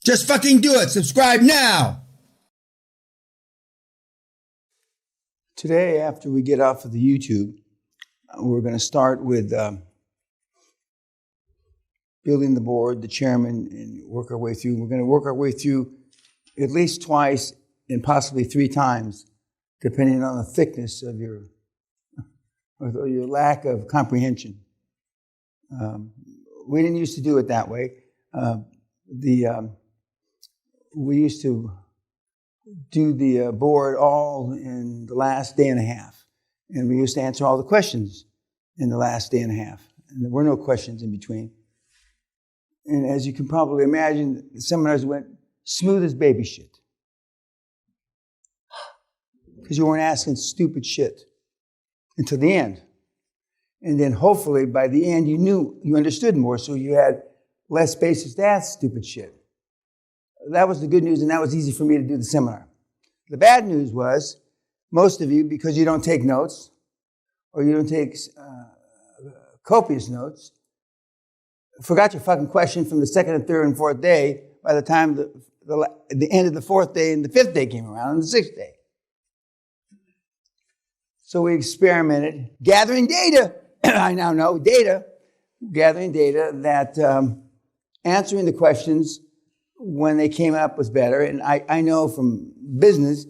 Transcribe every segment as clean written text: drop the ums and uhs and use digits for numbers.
Just fucking do it. Subscribe now. Today, after we get off of the YouTube, we're going to start with building the board, the chairman, and work our way through. We're going to work our way through at least twice and possibly 3 times, depending on the thickness of your lack of comprehension. We didn't used to do it that way. We used to do the board all in the last day and a half. And we used to answer all the questions in the last day and a half. And there were no questions in between. And as you can probably imagine, the seminars went smooth as baby shit. Because you weren't asking stupid shit until the end. And then hopefully by the end you understood more, so you had less spaces to ask stupid shit. That was the good news, and that was easy for me to do the seminar. The bad news was, most of you, because you don't take notes, or you don't take copious notes, forgot your fucking question from the second and third and fourth day by the time the end of the fourth day and the fifth day came around, and the sixth day. So we experimented, gathering data. I now know gathering data that answering the questions when they came up was better. And I know from business,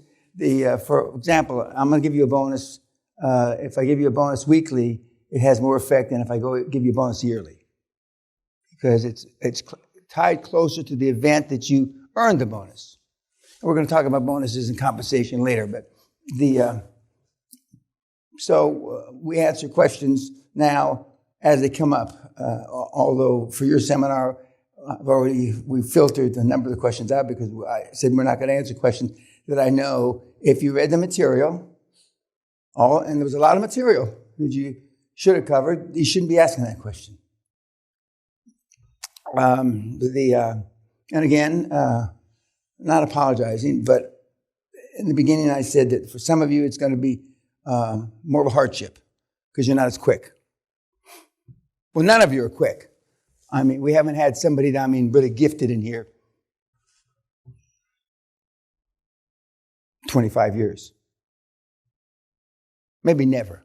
for example, I'm going to give you a bonus. If I give you a bonus weekly, it has more effect than if I give you a bonus yearly. Because it's tied closer to the event that you earned the bonus. And we're going to talk about bonuses and compensation later. But so we answer questions now as they come up. Although for your seminar, we filtered a number of the questions out because I said we're not going to answer questions that I know if you read the material, and there was a lot of material that you should have covered, you shouldn't be asking that question. And again, not apologizing, but in the beginning I said that for some of you it's going to be more of a hardship because you're not as quick. Well, none of you are quick. I mean, we haven't had somebody that, really gifted in here 25 years. Maybe never.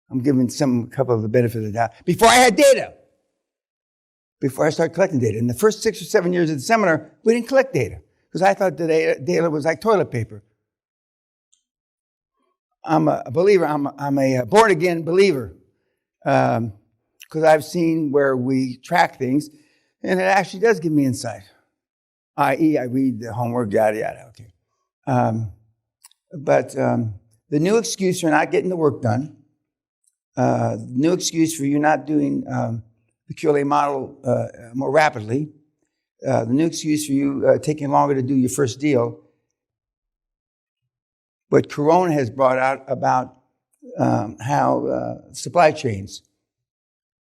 I'm giving a couple of the benefit of the doubt. Before I had data. Before I started collecting data. In the first 6 or 7 years of the seminar, we didn't collect data. Because I thought the data was like toilet paper. I'm a believer. I'm a born-again believer. Because I've seen where we track things, and it actually does give me insight. I.e., I read the homework, yada, yada, okay. But the new excuse for not getting the work done, the new excuse for you not doing the QLA model more rapidly, the new excuse for you taking longer to do your first deal, what Corona has brought out about how supply chains,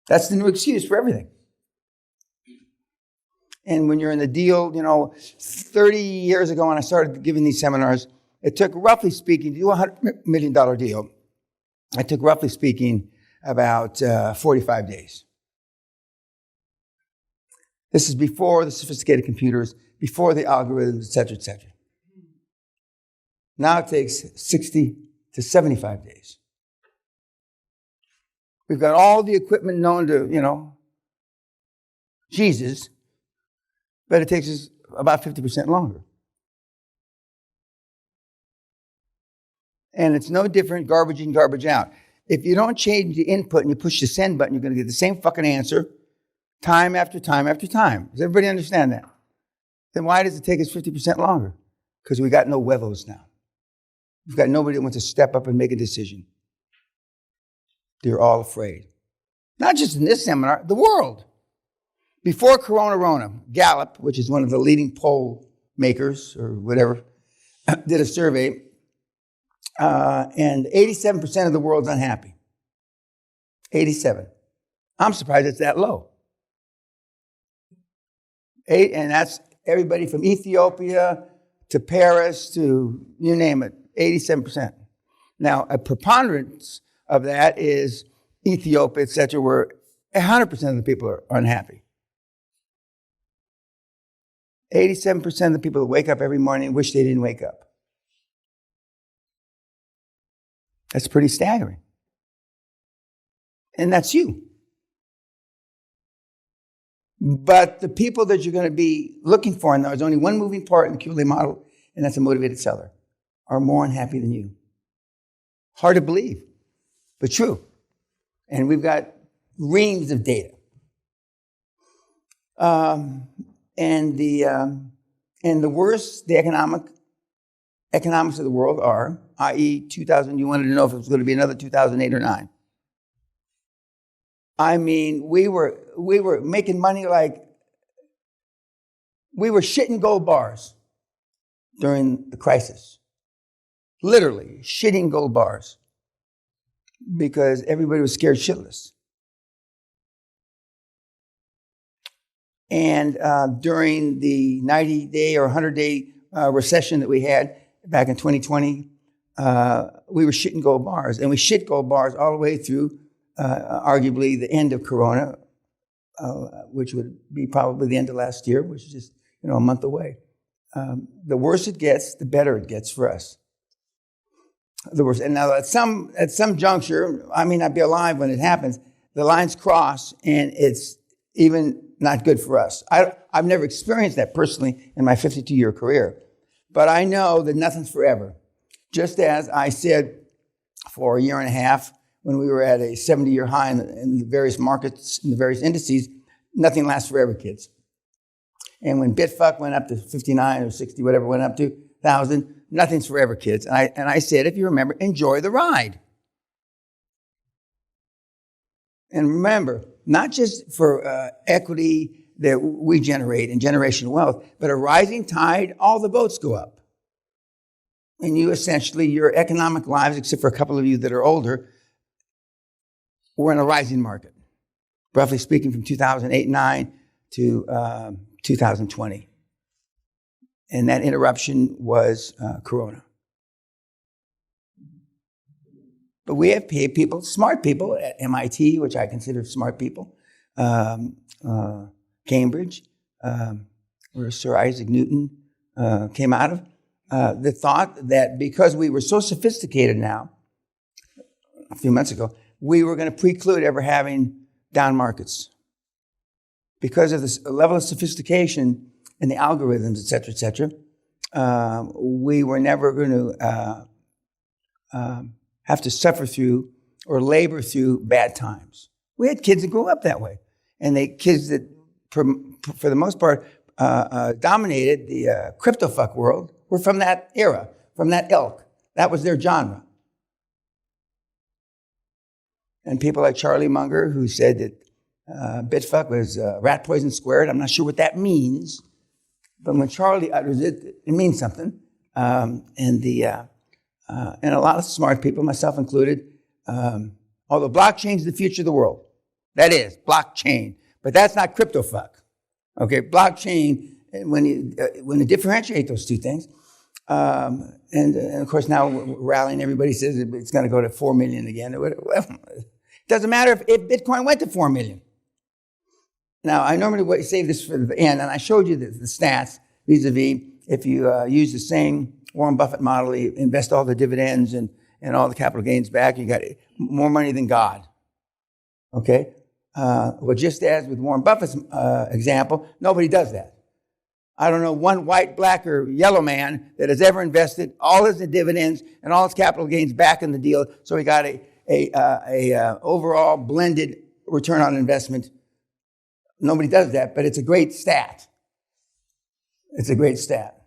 that's the new excuse for everything. And when you're in the deal, 30 years ago when I started giving these seminars, it took, roughly speaking, to do a $100 million deal, it took, roughly speaking, about 45 days. This is before the sophisticated computers, before the algorithms, et cetera, et cetera. Now it takes 60 to 75 days. We've got all the equipment known to, Jesus, but it takes us about 50% longer. And it's no different garbage in, garbage out. If you don't change the input and you push the send button, you're going to get the same fucking answer time after time after time. Does everybody understand that? Then why does it take us 50% longer? Because we got no huevos now. We've got nobody that wants to step up and make a decision. They're all afraid. Not just in this seminar, the world. Before Corona, Gallup, which is one of the leading poll makers or whatever, did a survey, and 87% of the world's unhappy. 87. I'm surprised it's that low. And that's everybody from Ethiopia to Paris to you name it, 87%. Now, a preponderance of that is Ethiopia, et cetera, where 100% of the people are unhappy. 87% of the people that wake up every morning wish they didn't wake up. That's pretty staggering. And that's you. But the people that you're going to be looking for, and there's only one moving part in the QLA model, and that's a motivated seller, are more unhappy than you. Hard to believe, but true. And we've got reams of data. And the worse the economics of the world are, i.e. 2000, you wanted to know if it was going to be another 2008 or 9. I mean, we were making money like we were shitting gold bars during the crisis. Literally shitting gold bars because everybody was scared shitless. And during the 90-day or 100-day recession that we had back in 2020, we were shitting gold bars. And we shit gold bars all the way through arguably the end of Corona, which would be probably the end of last year, which is just a month away. The worse it gets, the better it gets for us. The worse. And now at some juncture, I may not be alive when it happens, the lines cross and it's even not good for us. I've never experienced that personally in my 52-year career, but I know that nothing's forever. Just as I said for a year and a half, when we were at a 70-year high in the various markets, in the various indices, nothing lasts forever, kids. And when Bitfuck went up to 59 or 60, whatever went up to 1,000, nothing's forever, kids. And I said, if you remember, enjoy the ride. And remember, not just for equity that we generate and generational wealth, but a rising tide, all the boats go up. And you essentially, your economic lives, except for a couple of you that are older, we're in a rising market, roughly speaking, from 2008-9 to 2020. And that interruption was Corona. But we have paid people, smart people at MIT, which I consider smart people, Cambridge, where Sir Isaac Newton came out of, that thought that because we were so sophisticated now, a few months ago, we were going to preclude ever having down markets. Because of this level of sophistication in the algorithms, et cetera, we were never going to have to suffer through or labor through bad times. We had kids that grew up that way. And the kids that, for the most part, dominated the crypto fuck world were from that era, from that ilk. That was their genre. And people like Charlie Munger, who said that Bitfuck was rat poison squared. I'm not sure what that means. But when Charlie utters it, it means something. And a lot of smart people, myself included, although blockchain is the future of the world. That is, blockchain. But that's not crypto fuck. Okay, blockchain, when you differentiate those two things, and of course now we're rallying, everybody says it's going to go to 4 million again. It doesn't matter if Bitcoin went to 4 million. Now, I normally save this for the end, and I showed you the stats vis-a-vis if you use the same Warren Buffett model, you invest all the dividends and all the capital gains back, you got more money than God. Okay? Well, just as with Warren Buffett's example, nobody does that. I don't know one white, black, or yellow man that has ever invested all his dividends and all his capital gains back in the deal, so he got a overall blended return on investment. Nobody does that, but it's a great stat. It's a great stat.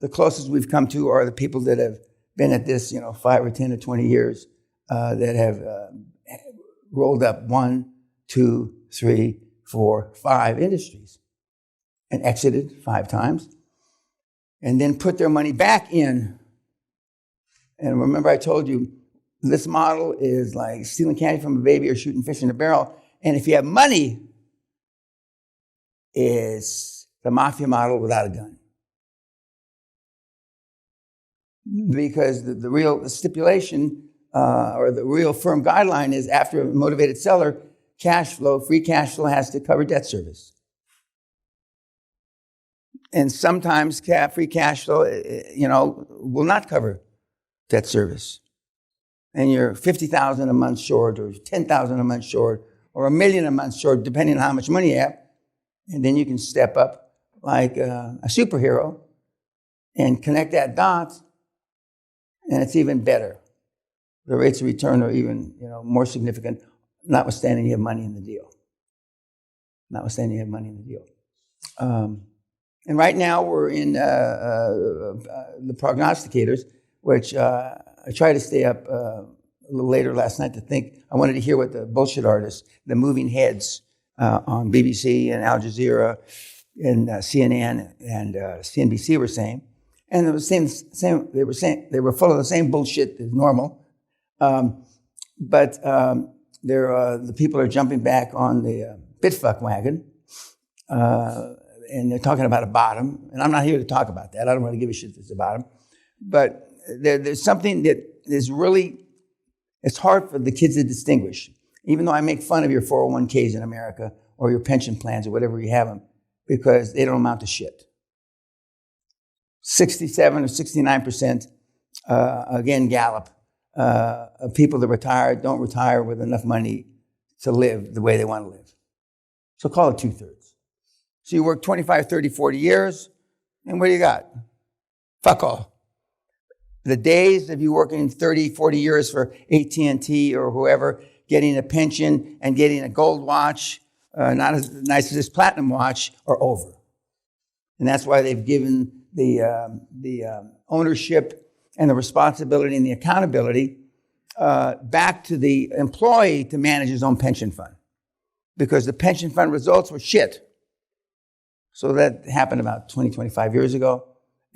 The closest we've come to are the people that have been at this, 5 or 10 or 20 years, that have rolled up 1, 2, 3, 4, 5 industries and exited 5 times and then put their money back in. And remember I told you, this model is like stealing candy from a baby or shooting fish in a barrel. And if you have money, it's the mafia model without a gun. Because the real stipulation or the real firm guideline is after a motivated seller, cash flow, free cash flow has to cover debt service. And sometimes free cash flow, will not cover debt service. And you're $50,000 a month short, or $10,000 a month short, or $1 million a month short, depending on how much money you have. And then you can step up like a superhero and connect that dot, and it's even better. The rates of return are even, more significant, notwithstanding you have money in the deal. And right now we're in the prognosticators, which I tried to stay up a little later last night to think. I wanted to hear what the bullshit artists, the moving heads on BBC and Al Jazeera and CNN and CNBC were saying. And they were they were full of the same bullshit as normal. But the people are jumping back on the bitfuck wagon. And they're talking about a bottom. And I'm not here to talk about that. I don't want to give a shit if it's a bottom. But there's something that is really, it's hard for the kids to distinguish. Even though I make fun of your 401ks in America or your pension plans or whatever you have them, because they don't amount to shit. 67 or 69%, again, Gallup, of people that retire don't retire with enough money to live the way they want to live. So call it 2/3. So you work 25, 30, 40 years, and what do you got? Fuck all. The days of you working 30, 40 years for AT&T or whoever, getting a pension and getting a gold watch, not as nice as this platinum watch, are over. And that's why they've given the ownership and the responsibility and the accountability back to the employee to manage his own pension fund. Because the pension fund results were shit. So that happened about 20, 25 years ago.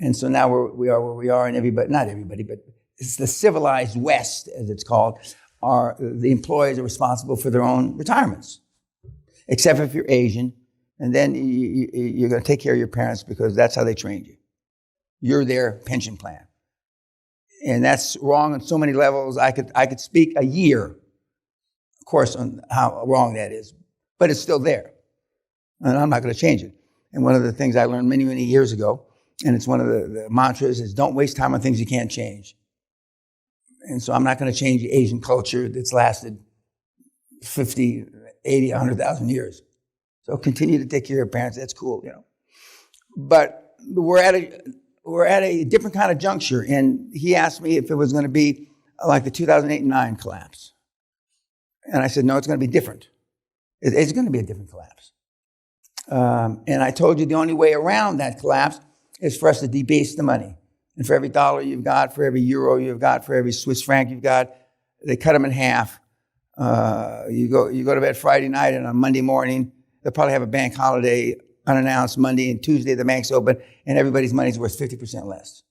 And so now we are where we are, and everybody, not everybody, but it's the civilized West, as it's called, the employees are responsible for their own retirements. Except if you're Asian, and then you're going to take care of your parents because that's how they trained you. You're their pension plan. And that's wrong on so many levels. I could speak a year, of course, on how wrong that is, but it's still there. And I'm not going to change it. And one of the things I learned many, many years ago, and it's one of the mantras, is don't waste time on things you can't change. And so I'm not going to change the Asian culture that's lasted 50, 80, 100,000 years. So continue to take care of your parents. That's cool, But we're at a different kind of juncture. And he asked me if it was going to be like the 2008-9 collapse. And I said, no, it's going to be different. It's going to be a different collapse. And I told you the only way around that collapse is for us to debase the money. And for every dollar you've got, for every euro you've got, for every Swiss franc you've got, they cut them in half. You go to bed Friday night, and on Monday morning, they'll probably have a bank holiday unannounced Monday, and Tuesday the bank's open, and everybody's money's worth 50% less.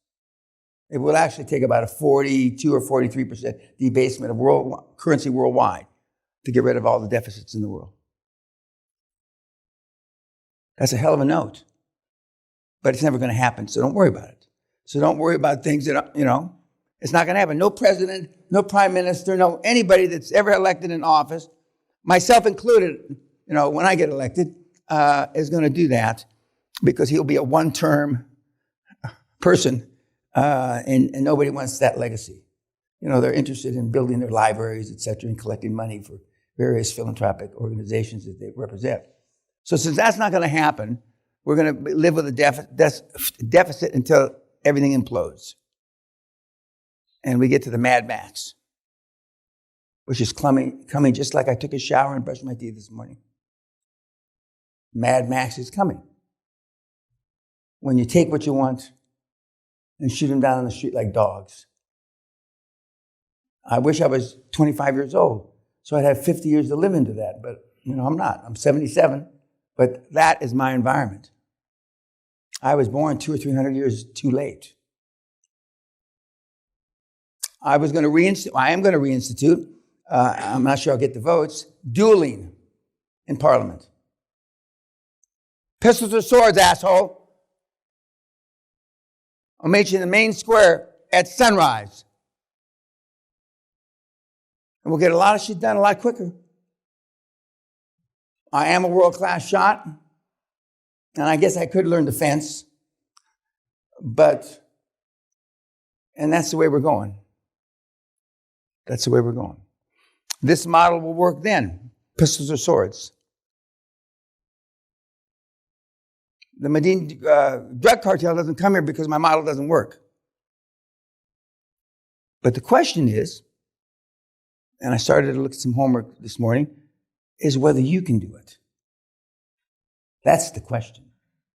It will actually take about a 42 or 43% debasement of currency worldwide to get rid of all the deficits in the world. That's a hell of a note. But it's never going to happen, so don't worry about it. So don't worry about things that, it's not going to happen. No president, no prime minister, no anybody that's ever elected in office, myself included, when I get elected, is going to do that because he'll be a one-term person, and nobody wants that legacy. They're interested in building their libraries, et cetera, and collecting money for various philanthropic organizations that they represent. So since that's not going to happen, we're going to live with a deficit until everything implodes. And we get to the Mad Max, which is coming just like I took a shower and brushed my teeth this morning. Mad Max is coming. When you take what you want and shoot them down on the street like dogs. I wish I was 25 years old, so I'd have 50 years to live into that. But, I'm not. I'm 77. But that is my environment. I was born 200 or 300 years too late. I am going to reinstitute, I'm not sure I'll get the votes, dueling in Parliament. Pistols or swords, asshole. I'll meet you in the main square at sunrise. And we'll get a lot of shit done a lot quicker. I am a world-class shot. And I guess I could learn defense, and that's the way we're going. That's the way we're going. This model will work then, pistols or swords. The Medellin drug cartel doesn't come here because my model doesn't work. But the question is, and I started to look at some homework this morning, is whether you can do it. That's the question.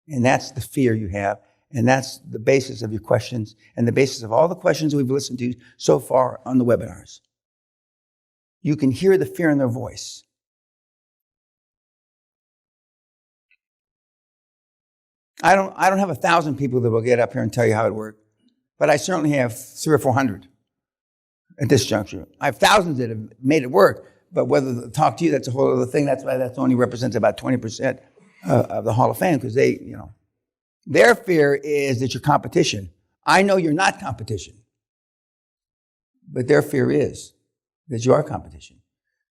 And that's the fear you have. And that's the basis of your questions and the basis of all the questions we've listened to so far on the webinars. You can hear the fear in their voice. I don't have 1,000 people that will get up here and tell you how it worked, but I certainly have 300 or 400 at this juncture. I have thousands that have made it work, but whether they'll talk to you, that's a whole other thing. That's why that only represents about 20% of the Hall of Fame, because their fear is that you're competition. I know you're not competition, but their fear is that you are competition.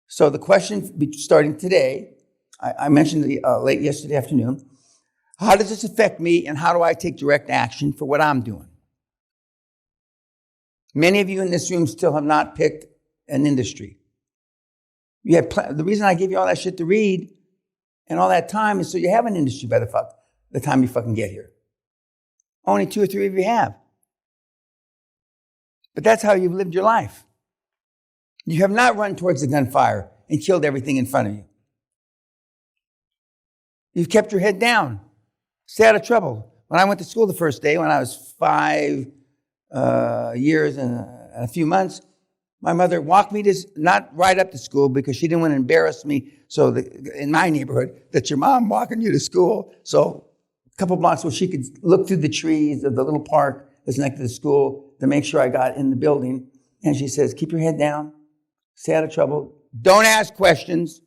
So the question starting today, I mentioned late yesterday afternoon, how does this affect me and how do I take direct action for what I'm doing? Many of you in this room still have not picked an industry. You have the reason I give you all that shit to read and all that time is so you have an industry by the time you fucking get here. Only 2 or 3 of you have. But that's how you've lived your life. You have not run towards the gunfire and killed everything in front of you. You've kept your head down. Stay out of trouble. When I went to school the first day, when I was 5 years and a few months, my mother walked me not right up to school because she didn't want to embarrass me. So in my neighborhood, that your mom walking you to school. So a couple blocks where she could look through the trees of the little park that's next to the school to make sure I got in the building. And she says, keep your head down. Stay out of trouble. Don't ask questions.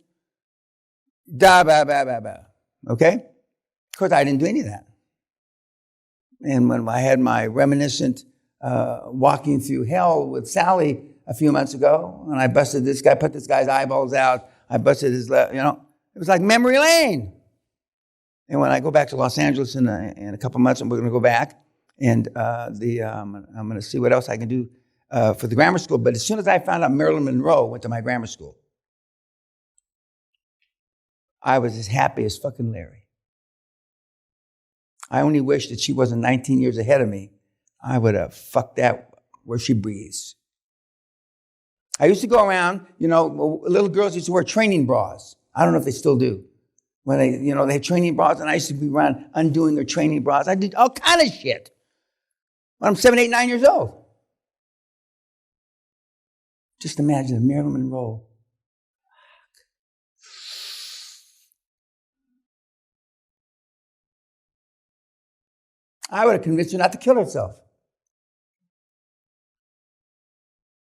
Okay? Of course, I didn't do any of that. And when I had my reminiscent walking through hell with Sally a few months ago, and I busted this guy, put this guy's eyeballs out, I busted his, it was like memory lane. And when I go back to Los Angeles in a couple months, and we're going to go back, and I'm going to see what else I can do for the grammar school. But as soon as I found out Marilyn Monroe went to my grammar school, I was as happy as fucking Larry. I only wish that she wasn't 19 years ahead of me. I would have fucked that where she breathes. I used to go around, little girls used to wear training bras. I don't know if they still do. When they had training bras, and I used to be around undoing their training bras. I did all kind of shit when I'm 7, 8, 9 years old. Just imagine if Marilyn Monroe. I would have convinced her not to kill herself.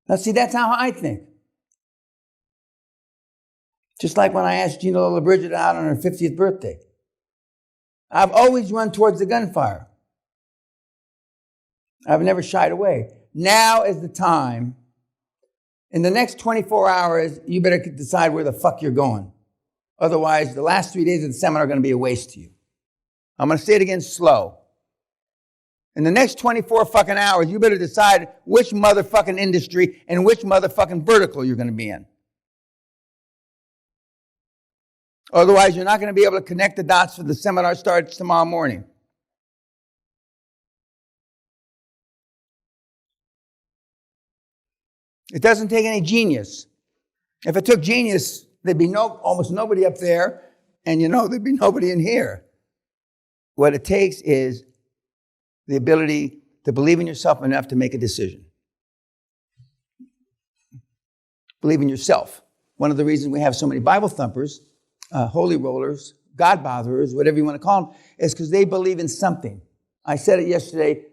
Now, see, that's how I think. Just like when I asked Gina Lola Bridget out on her 50th birthday. I've always run towards the gunfire. I've never shied away. Now is the time. In the next 24 hours, you better decide where the fuck you're going. Otherwise, the last 3 days of the seminar are going to be a waste to you. I'm going to say it again slow. In the next 24 fucking hours, you better decide which motherfucking industry and which motherfucking vertical you're going to be in. Otherwise, you're not going to be able to connect the dots for the seminar starts tomorrow morning. It doesn't take any genius. If it took genius, there'd be almost nobody up there, and there'd be nobody in here. What it takes is the ability to believe in yourself enough to make a decision. Believe in yourself. One of the reasons we have so many Bible thumpers, holy rollers, God botherers, whatever you want to call them, is because they believe in something. I said it yesterday.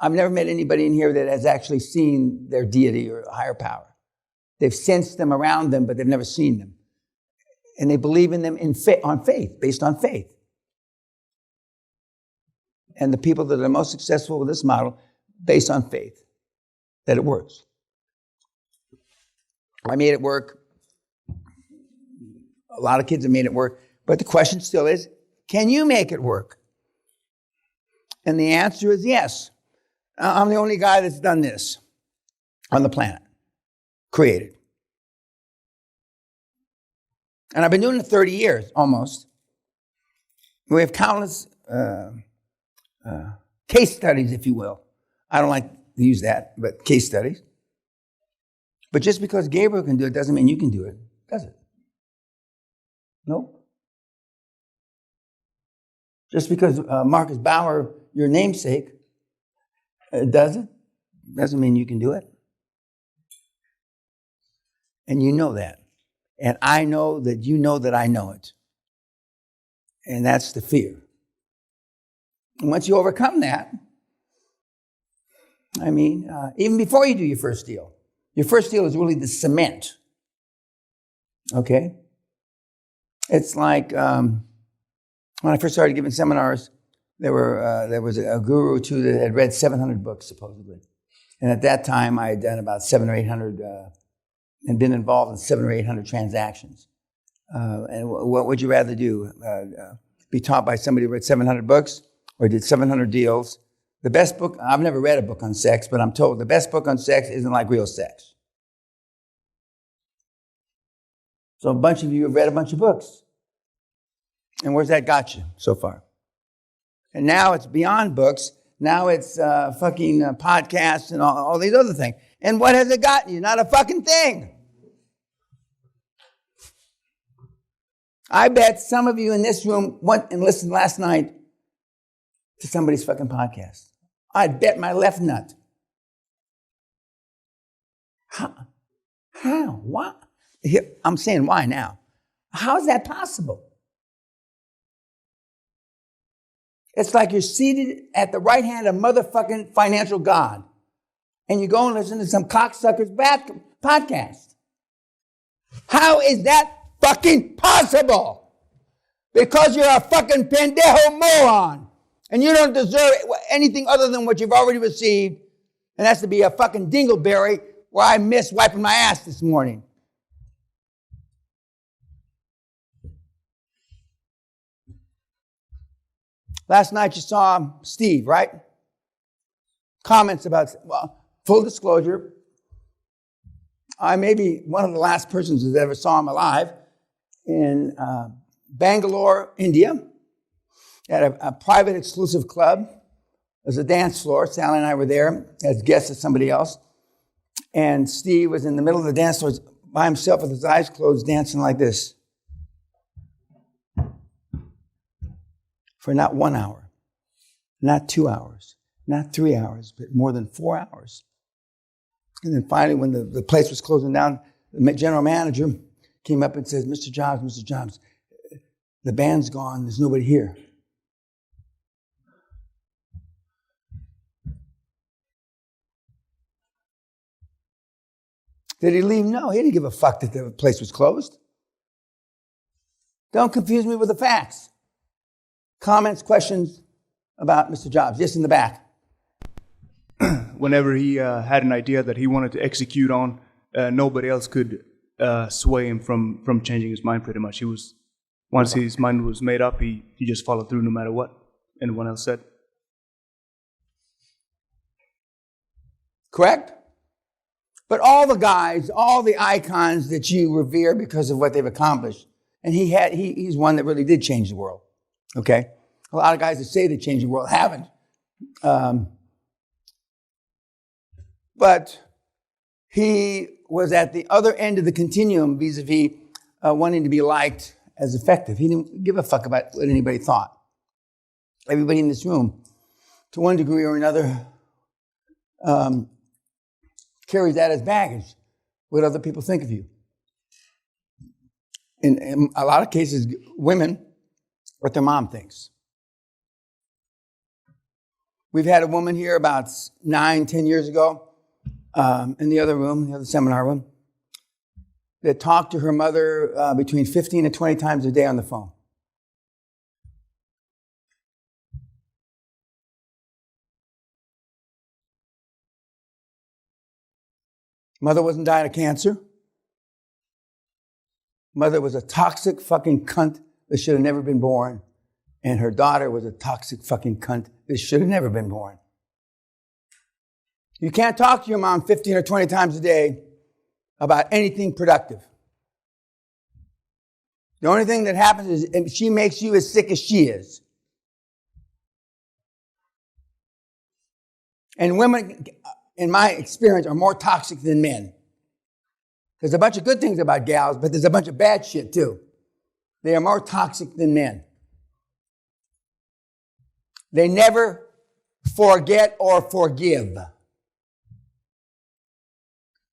I've never met anybody in here that has actually seen their deity or higher power. They've sensed them around them, but they've never seen them. And they believe in them on faith, based on faith. And the people that are most successful with this model, based on faith, that it works. I made it work. A lot of kids have made it work. But the question still is, Can you make it work? And the answer is yes. I'm the only guy that's done this on the planet, created. And I've been doing it 30 years, almost. We have countless case studies, if you will. I don't like to use that, but case studies. But just because Gabriel can do it doesn't mean you can do it, does it? Nope. Just because Marcus Bauer, your namesake, does it, doesn't mean you can do it. And you know that. And I know that you know that I know it. And that's the fear. And once you overcome that, I mean, even before you do your first deal is really the cement. Okay? It's like when I first started giving seminars, there was a guru or two that had read 700 books, supposedly. And at that time, I had done about 700 or 800 and been involved in 700 or 800 transactions. And what would you rather do? Be taught by somebody who read 700 books or did 700 deals? The best book, I've never read a book on sex, but I'm told the best book on sex isn't like real sex. So a bunch of you have read a bunch of books. And where's that got you so far? And now it's beyond books. Now it's fucking podcasts and all these other things. And what has it gotten you? Not a fucking thing. I bet some of you in this room went and listened last night to somebody's fucking podcast. I'd bet my left nut. How? What? Here, I'm saying why now. How is that possible? It's like you're seated at the right hand of motherfucking financial God. And you go and listen to some cocksucker's podcast. How is that fucking possible? Because you're a fucking pendejo moron. And you don't deserve anything other than what you've already received. And that's to be a fucking dingleberry where I missed wiping my ass this morning. Last night you saw Steve, right? Comments about, well, full disclosure, I may be one of the last persons that ever saw him alive in Bangalore, India, at a private exclusive club. There's a dance floor. Sally and I were there as guests of somebody else. And Steve was in the middle of the dance floor by himself with his eyes closed, dancing like this. For not 1 hour, not 2 hours, not 3 hours, but more than 4 hours. And then finally, when the place was closing down, the general manager came up and says, Mr. Jobs, the band's gone. There's nobody here. Did he leave? No, he didn't give a fuck that the place was closed. Don't confuse me with the facts. Comments, questions about Mr. Jobs? Yes, in the back. Whenever he had an idea that he wanted to execute on, nobody else could sway him from changing his mind pretty much. Once his mind was made up, he just followed through no matter what anyone else said. Correct? But all the guys, all the icons that you revere because of what they've accomplished, and he's one that really did change the world. Okay? A lot of guys that say they changed the world haven't. But he was at the other end of the continuum vis-a-vis wanting to be liked as effective. He didn't give a fuck about what anybody thought. Everybody in this room, to one degree or another, carries that as baggage, what other people think of you. In a lot of cases, women, what their mom thinks. We've had a woman here about 9-10 years ago in the other room, the other seminar room, that talked to her mother between 15 and 20 times a day on the phone. Mother wasn't dying of cancer. Mother was a toxic fucking cunt that should have never been born. And her daughter was a toxic fucking cunt that should have never been born. You can't talk to your mom 15 or 20 times a day about anything productive. The only thing that happens is she makes you as sick as she is. And women, in my experience, are more toxic than men. There's a bunch of good things about gals, but there's a bunch of bad shit too. They are more toxic than men. They never forget or forgive.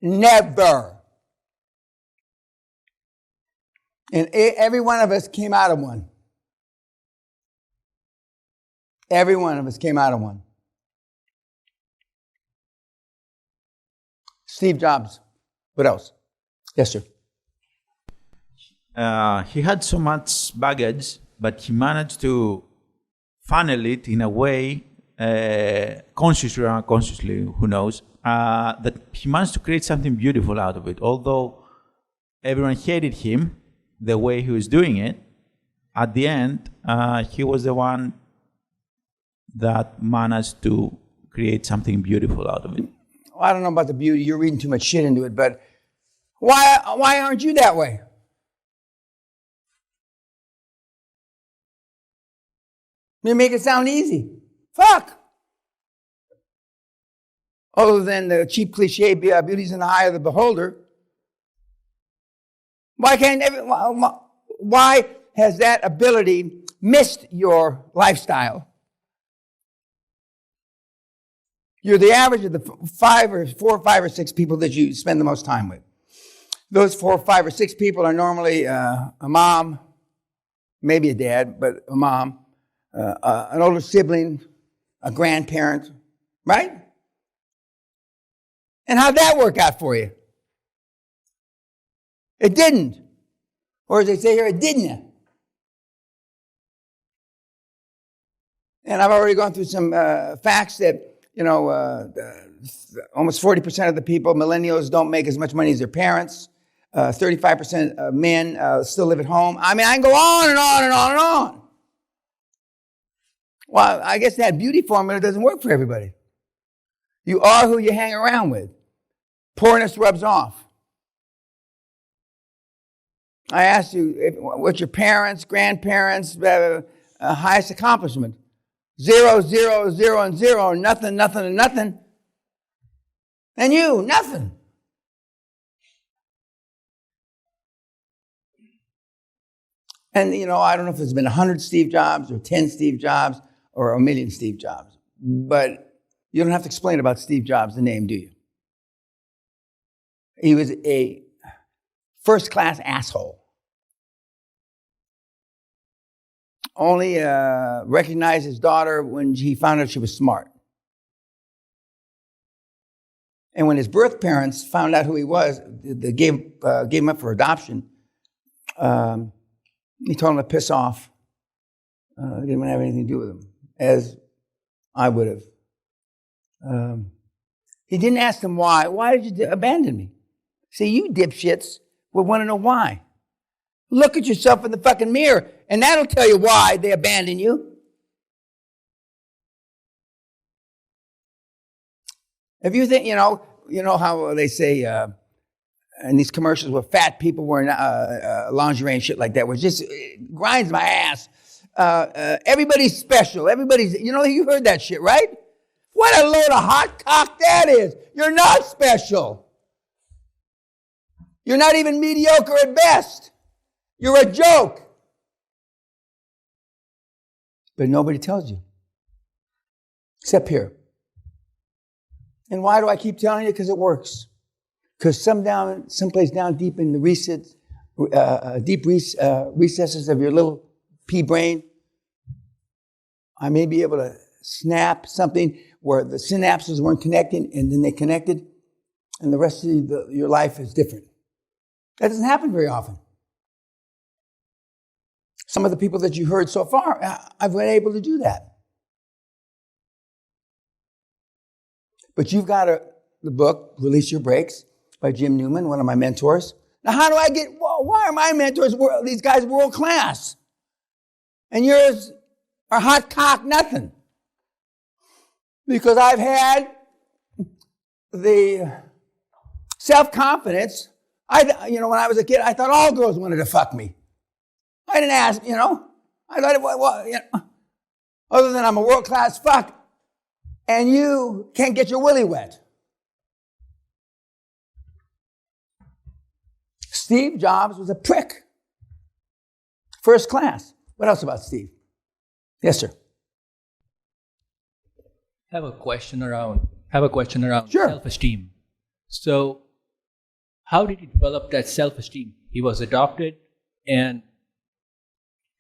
Never. And every one of us came out of one. Every one of us came out of one. Steve Jobs. What else? Yes, sir. He had so much baggage, but he managed to funnel it in a way, consciously or unconsciously, who knows, that he managed to create something beautiful out of it. Although everyone hated him, the way he was doing it, at the end, he was the one that managed to create something beautiful out of it. Well, I don't know about the beauty. You're reading too much shit into it, but why aren't you that way? You make it sound easy. Fuck. Other than the cheap cliche, beauty's in the eye of the beholder. Why has that ability missed your lifestyle? You're the average of the 4, 5, or 6 people that you spend the most time with. Those 4, 5, or 6 people are normally a mom, maybe a dad, but a mom, an older sibling, a grandparent, right? And how'd that work out for you? It didn't. Or as they say here, it didn't. And I've already gone through some facts that, almost 40% of the people, millennials, don't make as much money as their parents. 35% of men still live at home. I mean, I can go on and on and on and on. Well, I guess that beauty formula doesn't work for everybody. You are who you hang around with. Poorness rubs off. I asked you, what's your parents, grandparents' highest accomplishment? 0, 0, 0, and 0, nothing, nothing, and nothing. And you, nothing. And, I don't know if there's been 100 Steve Jobs or 10 Steve Jobs or a million Steve Jobs. But you don't have to explain about Steve Jobs, the name, do you? He was a first-class asshole. Only recognized his daughter when he found out she was smart. And when his birth parents found out who he was, they gave him up for adoption. He told him to piss off. Didn't want to have anything to do with him, as I would have. He didn't ask them why. Why did you abandon me? See, you dipshits would want to know why. Look at yourself in the fucking mirror, and that'll tell you why they abandoned you. If you think, you know how they say in these commercials where fat people wearing lingerie and shit like that, which just grinds my ass. Everybody's special. Everybody's, you heard that shit, right? What a load of hot cock that is. You're not special. You're not even mediocre at best. You're a joke. But nobody tells you. Except here. And why do I keep telling you? Because it works. Because someplace down deep in the recesses of your little pea brain, I may be able to snap something where the synapses weren't connecting, and then they connected, and the rest of your life is different. That doesn't happen very often. Some of the people that you heard so far, I've been able to do that. But you've got the book, Release Your Brakes, by Jim Newman, one of my mentors. Now, how do I why are my mentors, these guys, world class? And yours, or hot cock nothing. Because I've had the self-confidence. When I was a kid, I thought all girls wanted to fuck me. I didn't ask, I thought, other than I'm a world-class fuck, and you can't get your willy wet. Steve Jobs was a prick. First class. What else about Steve? Yes, sir. Have a question around Sure. self-esteem. So, how did he develop that self-esteem? He was adopted, and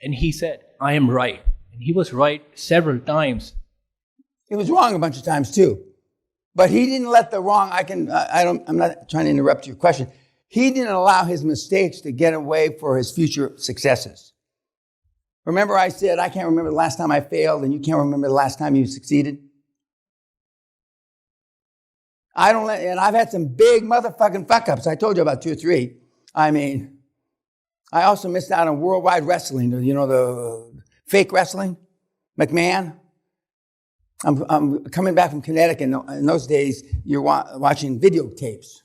he said, "I am right," and he was right several times. He was wrong a bunch of times too, but he didn't let the wrong. I'm not trying to interrupt your question. He didn't allow his mistakes to get away for his future successes. Remember, I said I can't remember the last time I failed, and you can't remember the last time you succeeded. And I've had some big motherfucking fuck-ups. I told you about 2 or 3. I mean, I also missed out on worldwide wrestling, the fake wrestling, McMahon. I'm coming back from Connecticut. In those days, you're watching videotapes.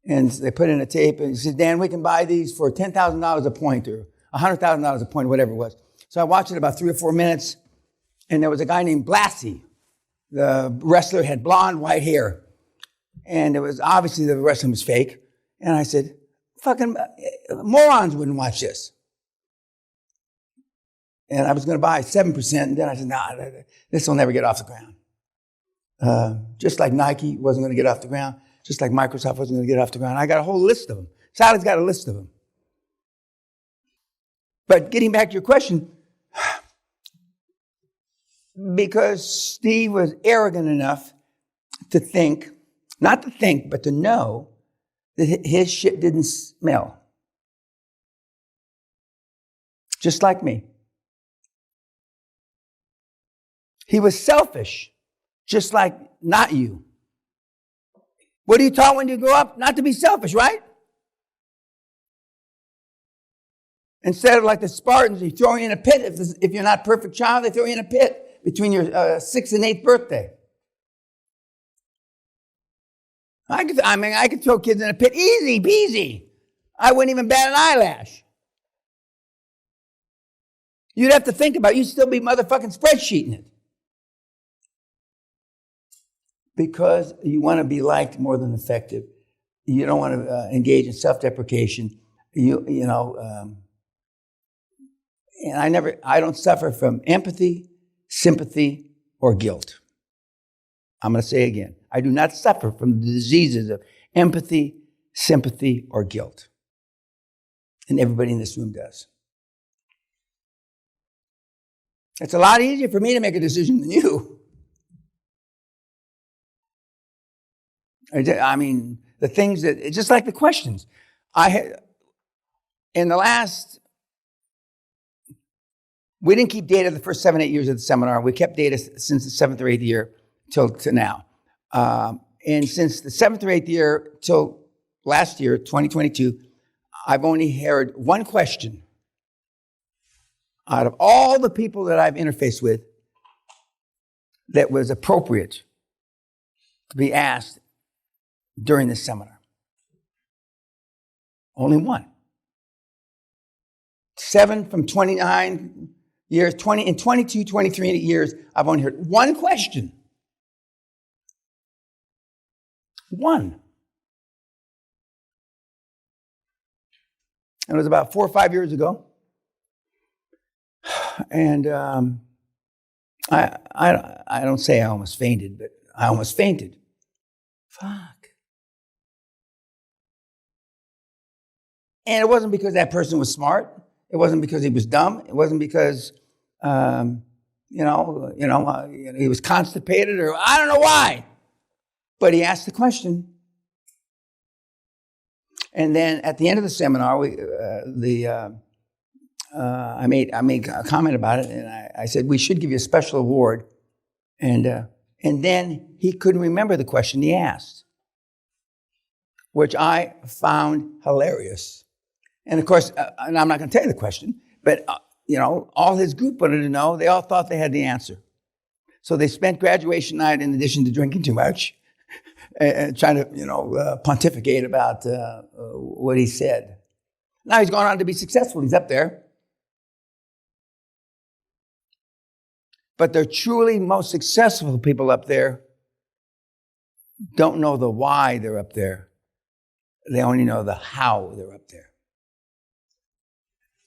And they put in a tape, and he said, "Dan, we can buy these for $10,000 a point or $100,000 a point, whatever it was." So I watched it about 3 or 4 minutes, and there was a guy named Blassie. The wrestler had blonde, white hair. And it was obviously the wrestling was fake. And I said, fucking morons wouldn't watch this. And I was going to buy 7%. And then I said, nah, this will never get off the ground. Just like Nike wasn't going to get off the ground. Just like Microsoft wasn't going to get off the ground. I got a whole list of them. Sally's got a list of them. But getting back to your question, because Steve was arrogant enough to think, not to think, but to know that his shit didn't smell. Just like me. He was selfish, just like not you. What are you taught when you grow up? Not to be selfish, right? Instead of like the Spartans, they throw you in a pit. If you're not a perfect child, they throw you in a pit between your 6th and 8th birthday. I could throw kids in a pit easy peasy. I wouldn't even bat an eyelash. You'd have to think about it. You'd still be motherfucking spreadsheeting it. Because you want to be liked more than effective. You don't want to engage in self-deprecation. And I don't suffer from empathy, sympathy, or guilt. I'm going to say again, I do not suffer from the diseases of empathy, sympathy, or guilt. And everybody in this room does. It's a lot easier for me to make a decision than you. I mean, the things that, just like the questions. We didn't keep data the first 7, 8 years of the seminar. We kept data since the 7th or 8th year till to now. And since the 7th or 8th year till last year, 2022, I've only heard one question out of all the people that I've interfaced with that was appropriate to be asked during this seminar. Only one. 7 from 29 years, 20 and 22, 23 years, I've only heard one question. One. And it was about 4 or 5 years ago. And I don't say I almost fainted, but I almost fainted. Fuck. And it wasn't because that person was smart. It wasn't because he was dumb. It wasn't because, he was constipated or I don't know why. But he asked the question. And then at the end of the seminar, I made a comment about it, and I said we should give you a special award. And then he couldn't remember the question he asked, which I found hilarious. And of course, and I'm not going to tell you the question, but all his group wanted to know. They all thought they had the answer. So they spent graduation night, in addition to drinking too much, and trying to, pontificate about what he said. Now he's gone on to be successful. He's up there. But the truly most successful people up there don't know the why they're up there. They only know the how they're up there.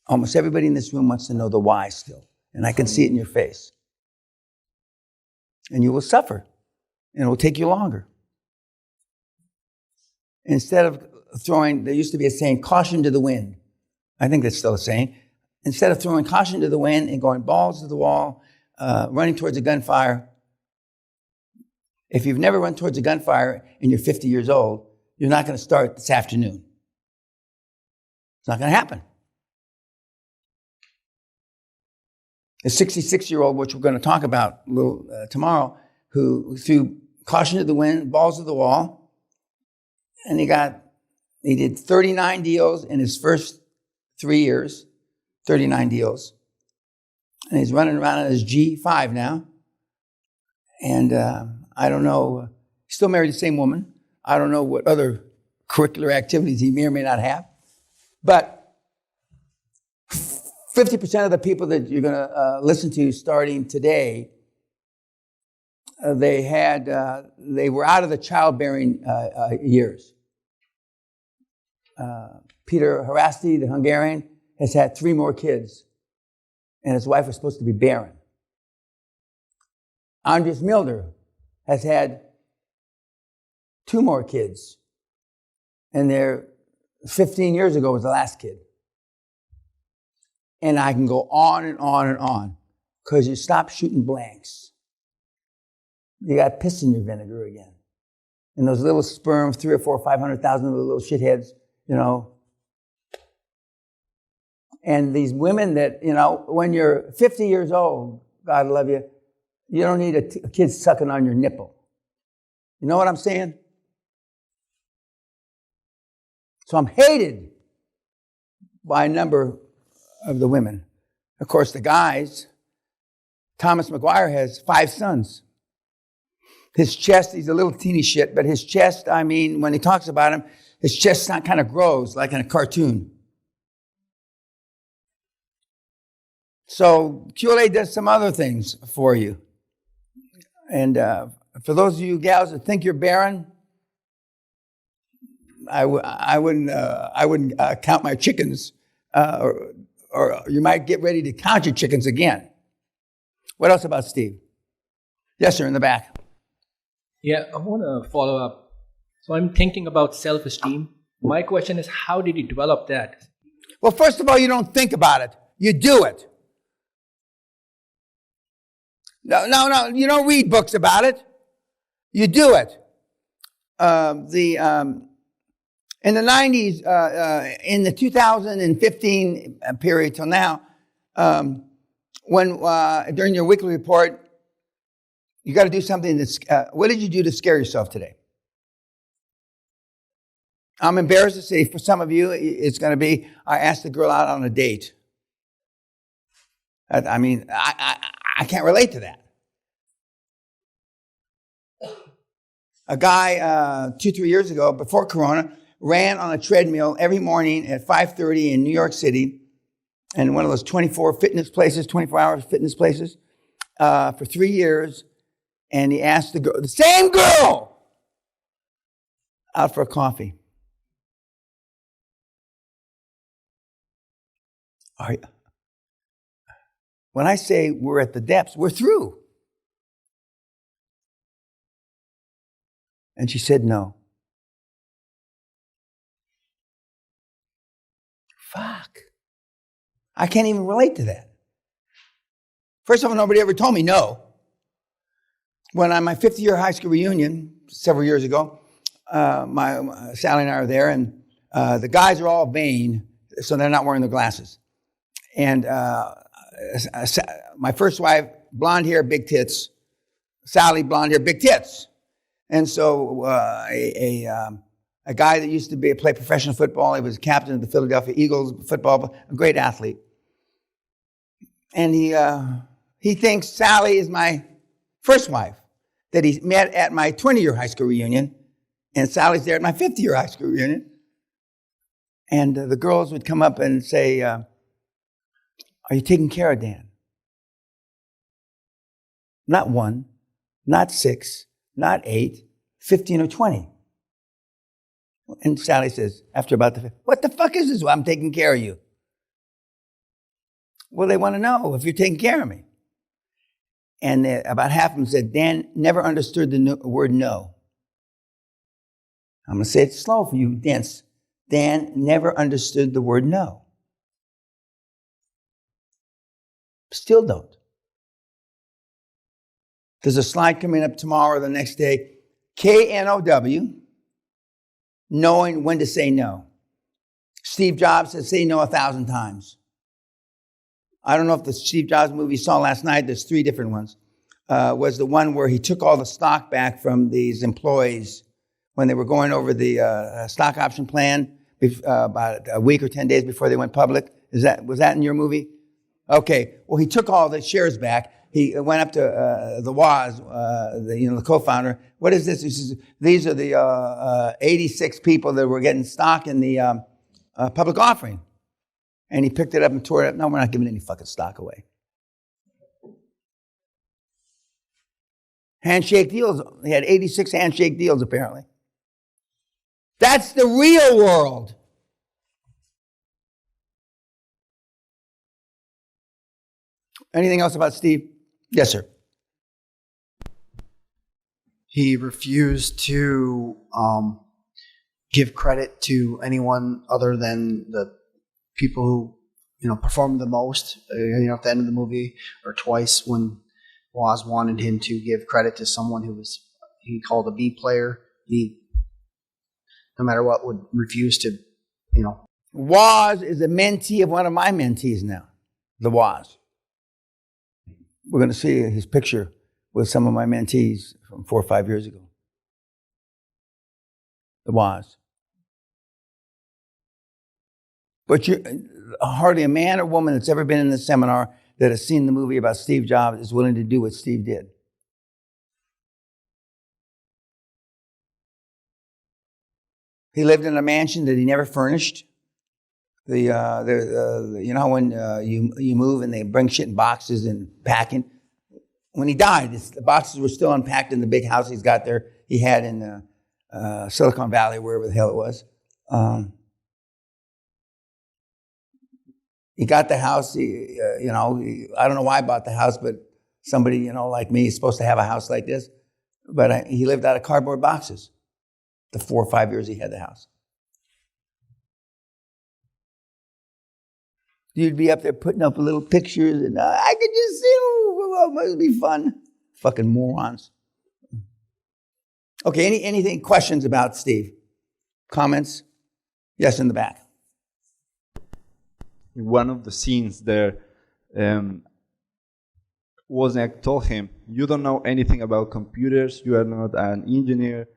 Almost everybody in this room wants to know the why still. And I can see it in your face. And you will suffer. And it will take you longer. Instead of there used to be a saying, caution to the wind. I think that's still a saying. Instead of throwing caution to the wind and going balls to the wall, running towards a gunfire, if you've never run towards a gunfire and you're 50 years old, you're not going to start this afternoon. It's not going to happen. A 66-year-old, which we're going to talk about a little tomorrow, who threw caution to the wind, balls to the wall, and he did 39 deals in his first 3 years, 39 deals. And he's running around on his G5 now. And I don't know, he's still married to the same woman. I don't know what other curricular activities he may or may not have. But 50% of the people that you're going to listen to starting today, they were out of the childbearing years. Peter Haraszti, the Hungarian, has had 3 more kids, and his wife was supposed to be barren. Andres Milder has had 2 more kids, and 15 years ago was the last kid. And I can go on and on and on, because you stop shooting blanks. You got piss in your vinegar again. And those little sperms, 300,000 or 400,000 or 500,000 of the little shitheads, And these women that, when you're 50 years old, God love you, you don't need a kid sucking on your nipple. You know what I'm saying? So I'm hated by a number of the women. Of course, the guys, Thomas McGuire has 5 sons. His chest, he's a little teeny shit, but his chest, when he talks about him, his chest kind of grows like in a cartoon. So QLA does some other things for you. And for those of you gals that think you're barren, I wouldn't count my chickens, or you might get ready to count your chickens again. What else about Steve? Yes, sir, in the back. Yeah, I want to follow up. So I'm thinking about self-esteem. My question is, how did you develop that? Well, first of all, you don't think about it. You do it. No. You don't read books about it. You do it. In the 90s, in the 2015 period till now, when during your weekly report, you got to do something that's, what did you do to scare yourself today? I'm embarrassed to say, for some of you, it's going to be, I asked a girl out on a date. I can't relate to that. A guy, 2-3 years ago, before Corona, ran on a treadmill every morning at 5:30 in New York City, and one of those 24-hour fitness places, for 3 years. And he asked the same girl, out for a coffee. When I say we're at the depths, we're through. And she said no. Fuck. I can't even relate to that. First of all, nobody ever told me no. When on my 50-year high school reunion, several years ago, Sally and I are there, and the guys are all vain, so they're not wearing their glasses. And my first wife, blonde hair, big tits. Sally, blonde hair, big tits. And so a guy that used to play professional football, he was captain of the Philadelphia Eagles football, a great athlete. And he thinks Sally is my first wife that he met at my 20-year high school reunion, and Sally's there at my 50-year high school reunion. And the girls would come up and say, are you taking care of Dan? Not 1, not 6, not 8, 15 or 20. And Sally says, after about the fifth, what the fuck is this? Well, I'm taking care of you. Well, they want to know if you're taking care of me. And about half of them said, Dan never understood the word no. I'm going to say it slow for you, Dance. Dan never understood the word no. Still don't. There's a slide coming up tomorrow or the next day. KNOW, knowing when to say no. Steve Jobs said, say no 1,000 times. I don't know if the Steve Jobs movie you saw last night, there's 3 different ones, was the one where he took all the stock back from these employees when they were going over the stock option plan about a week or 10 days before they went public. Was that in your movie? Okay. Well, he took all the shares back. He went up to the Woz, the co-founder. What is this? He says, these are the 86 people that were getting stock in the public offering. And he picked it up and tore it up. No, we're not giving any fucking stock away. Handshake deals. He had 86 handshake deals, apparently. That's the real world. Anything else about Steve? Yes, sir. He refused to give credit to anyone other than the people who, performed the most. At the end of the movie, or twice when Woz wanted him to give credit to someone who he called a B player. He, no matter what, would refuse to, Woz is a mentee of one of my mentees now, the Woz. We're going to see his picture with some of my mentees from 4 or 5 years ago. The Woz. But hardly a man or woman that's ever been in this seminar that has seen the movie about Steve Jobs is willing to do what Steve did. He lived in a mansion that he never furnished. When you move and they bring shit in boxes and packing. When he died, the boxes were still unpacked in the big house he's got there. He had in Silicon Valley, wherever the hell it was. He got the house. I don't know why I bought the house, but somebody, like me is supposed to have a house like this. But he lived out of cardboard boxes the 4 or 5 years he had the house. You'd be up there putting up little pictures, and I could just see, it must be fun. Fucking morons. Okay, anything, questions about Steve? Comments? Yes, in the back. In one of the scenes there, Wozniak told him, you don't know anything about computers, you are not an engineer.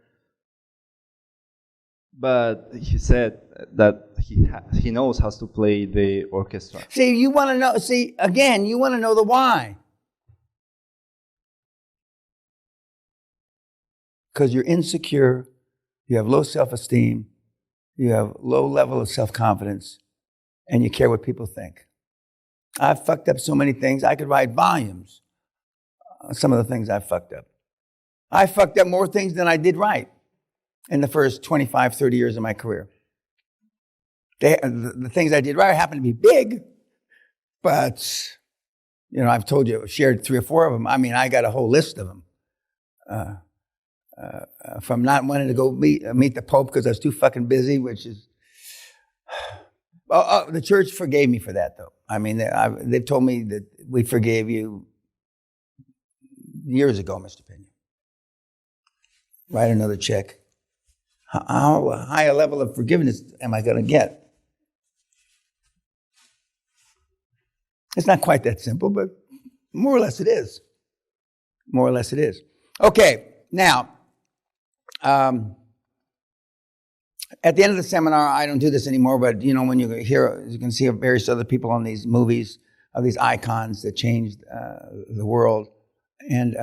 But he said that he knows how to play the orchestra. See, you want to know, you want to know the why. Because you're insecure, you have low self-esteem, you have low level of self-confidence, and you care what people think. I've fucked up so many things, I could write volumes. Some of the things I've fucked up. I fucked up more things than I did right in the first 25, 30 years of my career. The things I did right happened to be big, but, I've told you, I've shared 3 or 4 of them. I mean, I got a whole list of them. From not wanting to go meet the Pope because I was too fucking busy, which is... the church forgave me for that, though. I mean, they've told me that we forgave you years ago, Mr. Peña. Write another check. How high a level of forgiveness am I going to get? It's not quite that simple, but more or less it is. More or less it is. Okay, now, at the end of the seminar, I don't do this anymore, but when you can see various other people on these movies of these icons that changed the world. And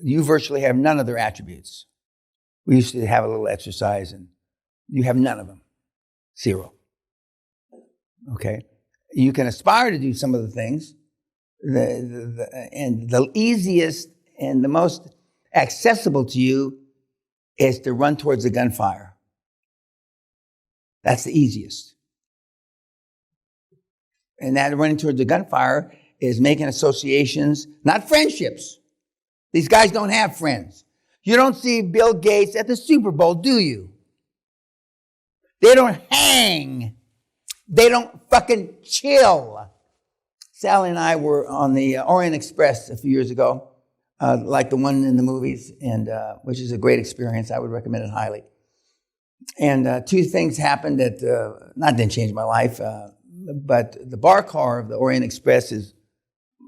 you virtually have none of their attributes. We used to have a little exercise, and you have none of them. Zero. Okay? You can aspire to do some of the things, and the easiest and the most accessible to you is to run towards the gunfire. That's the easiest. And that running towards the gunfire is making associations, not friendships. These guys don't have friends. You don't see Bill Gates at the Super Bowl, do you? They don't hang. They don't fucking chill. Sally and I were on the Orient Express a few years ago, like the one in the movies, and which is a great experience. I would recommend it highly. And two things happened that didn't change my life, but the bar car of the Orient Express is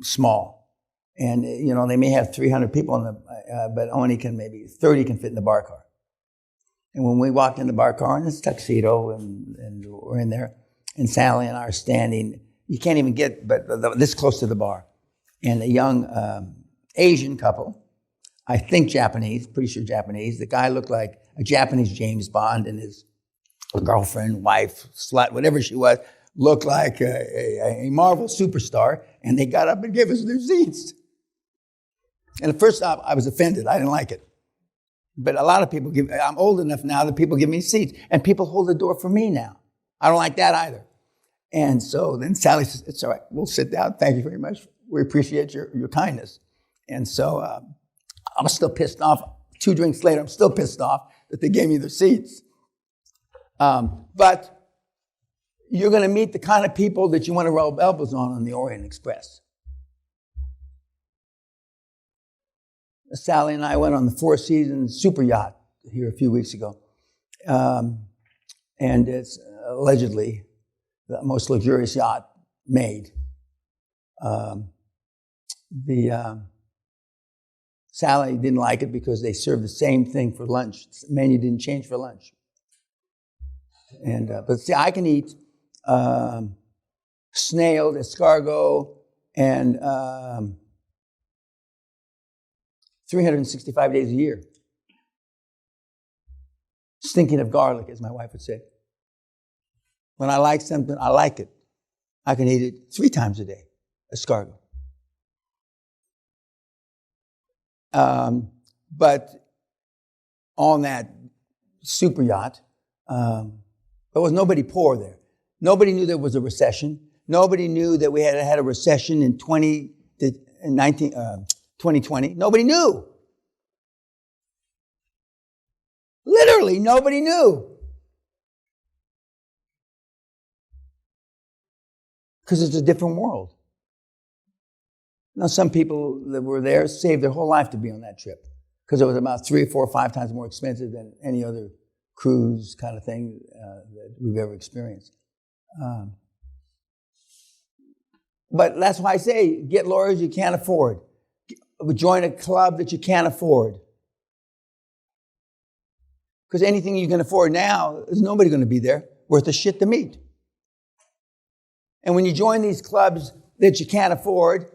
small. And, they may have 300 people in but only maybe 30 can fit in the bar car. And when we walked in the bar car in this tuxedo and we're in there, and Sally and I are standing, you can't even get this close to the bar. And a young Asian couple, I think Japanese, pretty sure Japanese, the guy looked like a Japanese James Bond, and his girlfriend, wife, slut, whatever she was, looked like a Marvel superstar, and they got up and gave us their seats. And at first I was offended. I didn't like it. But a lot of people I'm old enough now that people give me seats, and people hold the door for me now. I don't like that either. And so then Sally says, it's all right, we'll sit down. Thank you very much. We appreciate your kindness. And so I was still pissed off. 2 drinks later, I'm still pissed off that they gave me their seats. But you're going to meet the kind of people that you want to rub elbows on the Orient Express. Sally and I went on the Four Seasons super yacht here a few weeks ago. And it's allegedly the most luxurious yacht made. Sally didn't like it because they served the same thing for lunch. The menu didn't change for lunch. And but see, I can eat snail, escargot, and 365 days a year. Stinking of garlic, as my wife would say. When I like something, I like it. I can eat it 3 times a day, escargot. But on that super yacht, there was nobody poor there. Nobody knew there was a recession. Nobody knew that we had a recession in 2020. Nobody knew. Literally, nobody knew. Because it's a different world. Now, some people that were there saved their whole life to be on that trip because it was about 3 or 4 or 5 times more expensive than any other cruise kind of thing that we've ever experienced. But that's why I say, get lawyers you can't afford. Join a club that you can't afford. Because anything you can afford now, there's nobody going to be there worth a shit to meet. And when you join these clubs that you can't afford,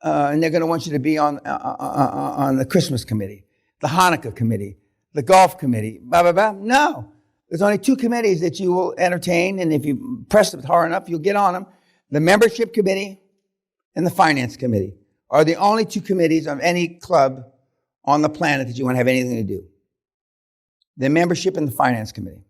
and they're going to want you to be on the Christmas committee, the Hanukkah committee, the golf committee, blah, blah, blah. No. There's only 2 committees that you will entertain, and if you press it hard enough, you'll get on them. The membership committee and the finance committee are the only 2 committees of any club on the planet that you want to have anything to do. The membership and the finance committee.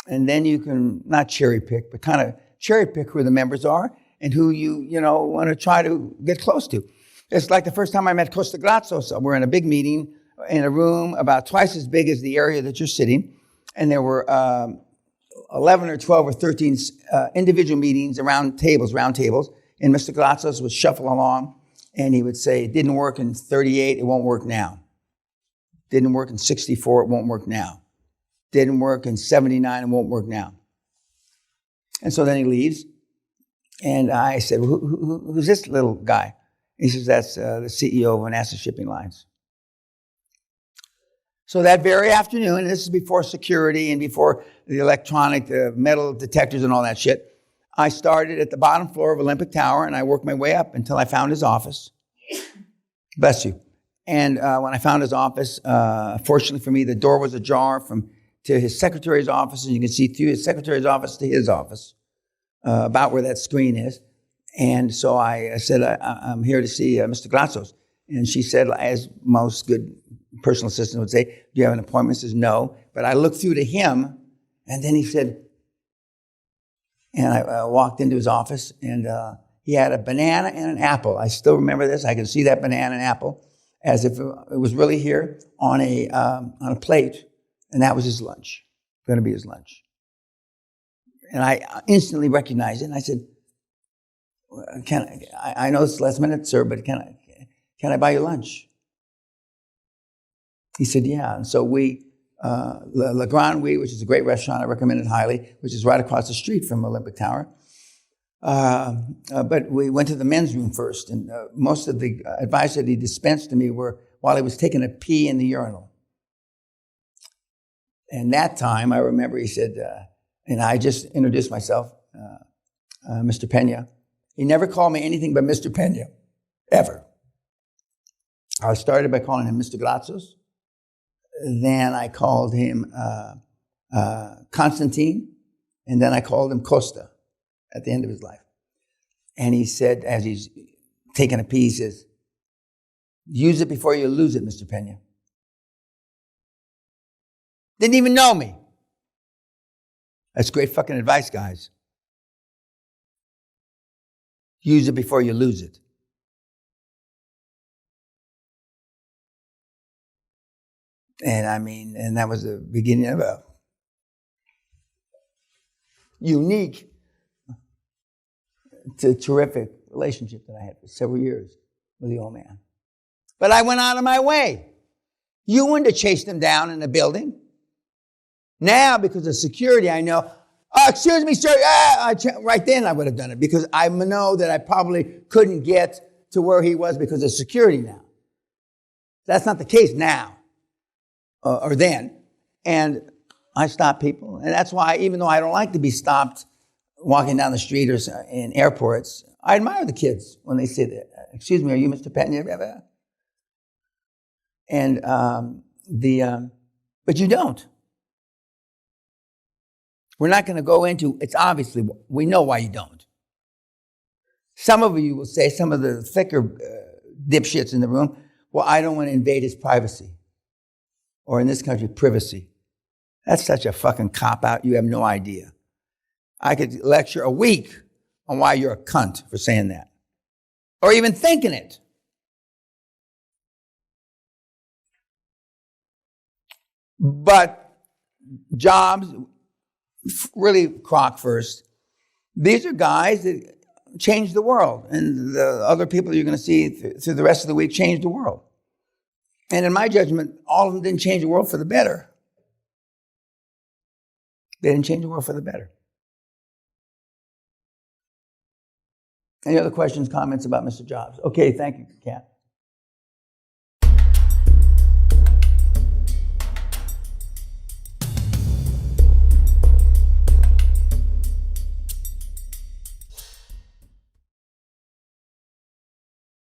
And then you can not cherry pick, but kind of cherry pick who the members are and who you want to try to get close to. It's like the first time I met Costa Grazos. We're in a big meeting in a room about twice as big as the area that you're sitting. And there were 11 or 12 or 13 individual meetings around tables, round tables. And Mr. Grazos would shuffle along and he would say, it didn't work in 38, it won't work now. Didn't work in 64, it won't work now. Didn't work in 79, it won't work now. And so then he leaves. And I said, who's this little guy? He says, that's the CEO of Manassas Shipping Lines. So that very afternoon, and this is before security and before the electronic metal detectors and all that shit, I started at the bottom floor of Olympic Tower, and I worked my way up until I found his office. Bless you. And when I found his office, fortunately for me, the door was ajar to his secretary's office, and you can see through his secretary's office to his office, about where that screen is. And so I said, I'm here to see Mr. Glassos. And she said, as most good personal assistants would say, do you have an appointment? He says, no. But I looked through to him, and then he said, and I walked into his office, and he had a banana and an apple. I still remember this. I can see that banana and apple as if it was really here on a plate, and that was his lunch, going to be his lunch. And I instantly recognized it, and I said, I know it's last minute, sir, but can I buy you lunch? He said, yeah. And so we, Le Grand Oui, which is a great restaurant, I recommend it highly, which is right across the street from Olympic Tower. But we went to the men's room first, and most of the advice that he dispensed to me were while he was taking a pee in the urinal. And that time, I remember he said, and I just introduced myself, Mr. Peña. He never called me anything but Mr. Peña, ever. I started by calling him Mr. Glassos. Then I called him Constantine, and then I called him Costa at the end of his life. And he said, as he's taking a pee, he says, use it before you lose it, Mr. Peña. Didn't even know me. That's great fucking advice, guys. Use it before you lose it. And that was the beginning of a unique, terrific relationship that I had for several years with the old man. But I went out of my way. You wouldn't have chased him down in the building. Now, because of security, I know, excuse me, sir, right then I would have done it because I know that I probably couldn't get to where he was because of security now. That's not the case now. Or then. And I stop people. And that's why, even though I don't like to be stopped walking down the street or in airports, I admire the kids when they say that. Excuse me, are you Mr. Peña? And but you don't. We're not going to go into, it's obviously, we know why you don't. Some of you will say, some of the thicker dipshits in the room, well, I don't want to invade his privacy. Or in this country, privacy. That's such a fucking cop-out, you have no idea. I could lecture a week on why you're a cunt for saying that. Or even thinking it. But Jobs, really Kroc first, these are guys that changed the world. And the other people you're going to see through the rest of the week changed the world. And in my judgment, all of them didn't change the world for the better. They didn't change the world for the better. Any other questions, comments about Mr. Jobs? Okay, thank you, Kat.